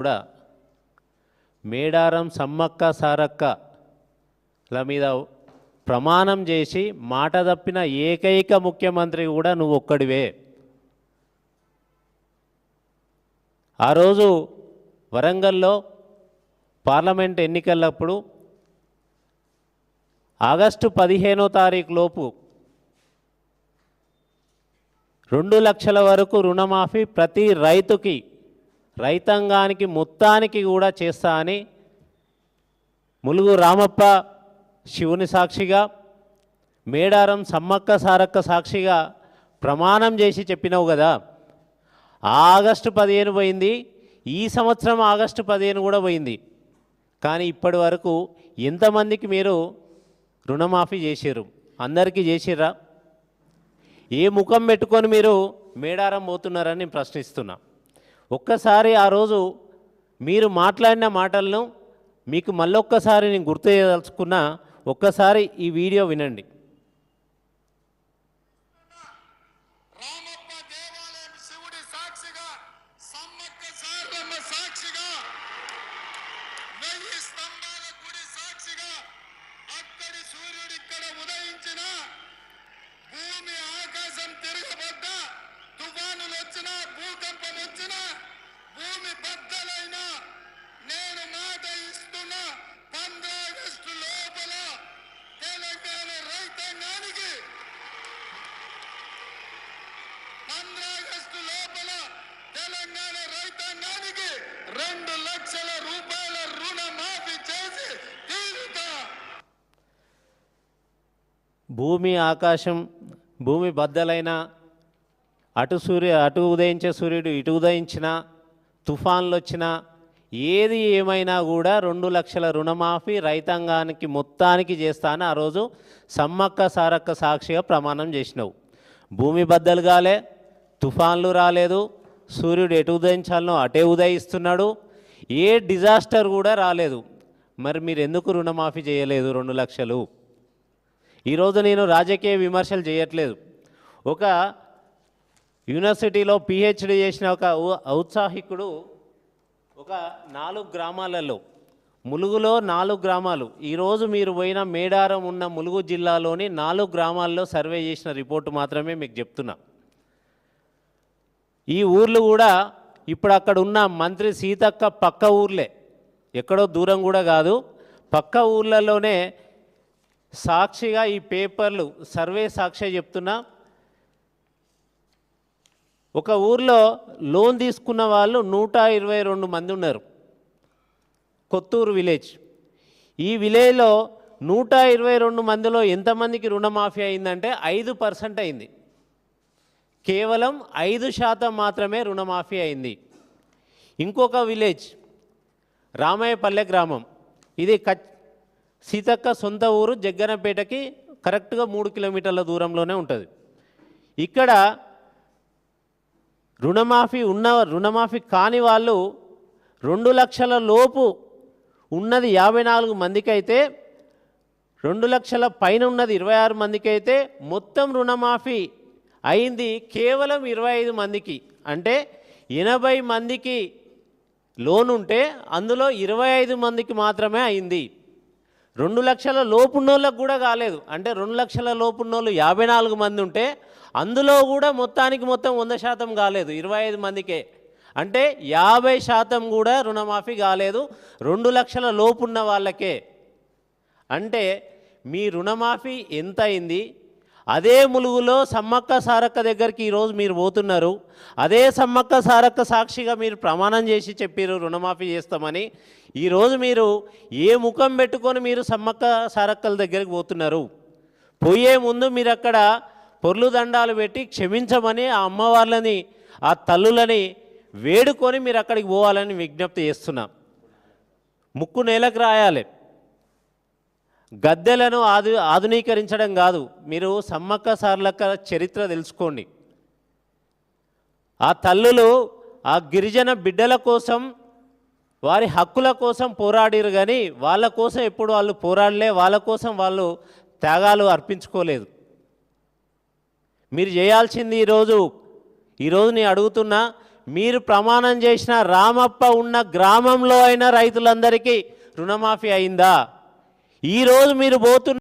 కూడా మేడారం సమ్మక్క సారక్కల మీద ప్రమాణం చేసి మాట తప్పిన ఏకైక ముఖ్యమంత్రి కూడా నువ్వు ఒక్కడివే. ఆ రోజు వరంగల్లో పార్లమెంట్ ఎన్నికలప్పుడు ఆగస్టు 15వ తారీఖు లోపు 2 లక్షల వరకు రుణమాఫీ ప్రతి రైతుకి రైతాంగానికి మొత్తానికి కూడా చేస్తా అని ములుగు రామప్ప శివుని సాక్షిగా మేడారం సమ్మక్క సారక్క సాక్షిగా ప్రమాణం చేసి చెప్పినావు కదా. ఆగస్టు 15 పోయింది, ఈ సంవత్సరం ఆగస్టు 15 కూడా పోయింది. కానీ ఇప్పటి వరకు ఎంతమందికి మీరు రుణమాఫీ చేసిర్రు? అందరికీ చేసిర్రా? ఏ ముఖం పెట్టుకొని మీరు మేడారం పోతున్నారని నేను ప్రశ్నిస్తున్నా. ఒక్కసారి ఆ రోజు మీరు మాట్లాడిన మాటలను మీకు మళ్ళొక్కసారి నేను గుర్తు చేయదలుచుకున్నా. ఒక్కసారి ఈ వీడియో వినండి. భూమి ఆకాశం భూమి బద్దలైన అటు ఉదయించే సూర్యుడు ఇటు ఉదయించిన తుఫాన్లు వచ్చినా ఏది ఏమైనా కూడా 2 లక్షల రుణమాఫీ రైతాంగానికి మొత్తానికి చేస్తానని ఆ రోజు సమ్మక్క సారక్క సాక్షిగా ప్రమాణం చేసినావు. భూమి బద్దలు కాలే, తుఫాన్లు రాలేదు, సూర్యుడు ఎటు ఉదయించాలనో అటే ఉదయిస్తున్నాడు, ఏ డిజాస్టర్ కూడా రాలేదు. మరి మీరు ఎందుకు రుణమాఫీ చేయలేదు 2 లక్షలు? ఈరోజు నేను రాజకీయ విమర్శలు చేయట్లేదు. ఒక యూనివర్సిటీలో పిహెచ్డి చేసిన ఒక ఔత్సాహికుడు ఒక 4 గ్రామాలలో, ములుగులో 4 గ్రామాలు, ఈరోజు మీరు పోయిన మేడారం ఉన్న ములుగు జిల్లాలోని 4 గ్రామాల్లో సర్వే చేసిన రిపోర్టు మాత్రమే మీకు చెప్తున్నా. ఈ ఊర్లు కూడా ఇప్పుడు అక్కడ ఉన్న మంత్రి సీతక్క పక్క ఊర్లే, ఎక్కడో దూరం కూడా కాదు, పక్క ఊర్లలోనే సాక్షిగా ఈ పేపర్లు సర్వే సాక్షి చెప్తున్నా. ఒక ఊర్లో లోన్ తీసుకున్న వాళ్ళు 122 మంది ఉన్నారు. కొత్తూరు విలేజ్. ఈ విలేజ్లో 122 మందిలో ఎంతమందికి రుణమాఫీ అయిందంటే 5% అయింది. కేవలం 5% మాత్రమే రుణమాఫీ అయింది. ఇంకొక విలేజ్ రామయ్యపల్లె గ్రామం, ఇది సీతక్క సొంత ఊరు, జగ్గనపేటకి కరెక్ట్గా 3 కిలోమీటర్ల దూరంలోనే ఉంటుంది. ఇక్కడ రుణమాఫీ కాని వాళ్ళు 2 లక్షల లోపు ఉన్నది 54 మందికి అయితే, 2 లక్షల పైన ఉన్నది 26 మందికి అయితే, మొత్తం రుణమాఫీ అయింది కేవలం 25 మందికి. అంటే 80 మందికి లోన్ ఉంటే అందులో 25 మందికి మాత్రమే అయింది. 2 లక్షల లోపున్నోళ్ళకు కూడా కాలేదు. అంటే 2 లక్షల లోపున్నోళ్ళు 54 మంది ఉంటే అందులో కూడా మొత్తం 100% కాలేదు, 25 మందికే. అంటే 50% కూడా రుణమాఫీ కాలేదు 2 లక్షల లోపున్న వాళ్ళకే. అంటే మీ రుణమాఫీ ఎంత అయింది? అదే ములుగులో సమ్మక్క సారక్క దగ్గరికి ఈరోజు మీరు పోతున్నారు. అదే సమ్మక్క సారక్క సాక్షిగా మీరు ప్రమాణం చేసి చెప్పారు రుణమాఫీ చేస్తామని. ఈరోజు మీరు ఏ ముఖం పెట్టుకొని మీరు సమ్మక్క సారక్కల దగ్గరికి పోతున్నారు? పోయే ముందు మీరు అక్కడ పొర్లు దండాలు పెట్టి క్షమించమని ఆ అమ్మవార్లని, ఆ తల్లులని వేడుకొని మీరు అక్కడికి పోవాలని విజ్ఞప్తి చేస్తున్నా. ముక్కు నేలకు రాయాలి. గద్దెలను ఆధునీకరించడం కాదు. మీరు సమ్మక్క సారక్క చరిత్ర తెలుసుకోండి. ఆ తల్లులు ఆ గిరిజన బిడ్డల కోసం, వారి హక్కుల కోసం పోరాడిరు, కానీ వాళ్ళ కోసం ఎప్పుడు వాళ్ళు పోరాడలే, వాళ్ళ కోసం వాళ్ళు త్యాగాలు అర్పించుకోలేదు. మీరు చేయాల్సింది ఈరోజు నేను అడుగుతున్నా, మీరు ప్రమాణం చేసిన రామప్ప ఉన్న గ్రామంలో అయినా రైతులందరికీ రుణమాఫీ అయిందా? ఈరోజు మీరు పోతున్న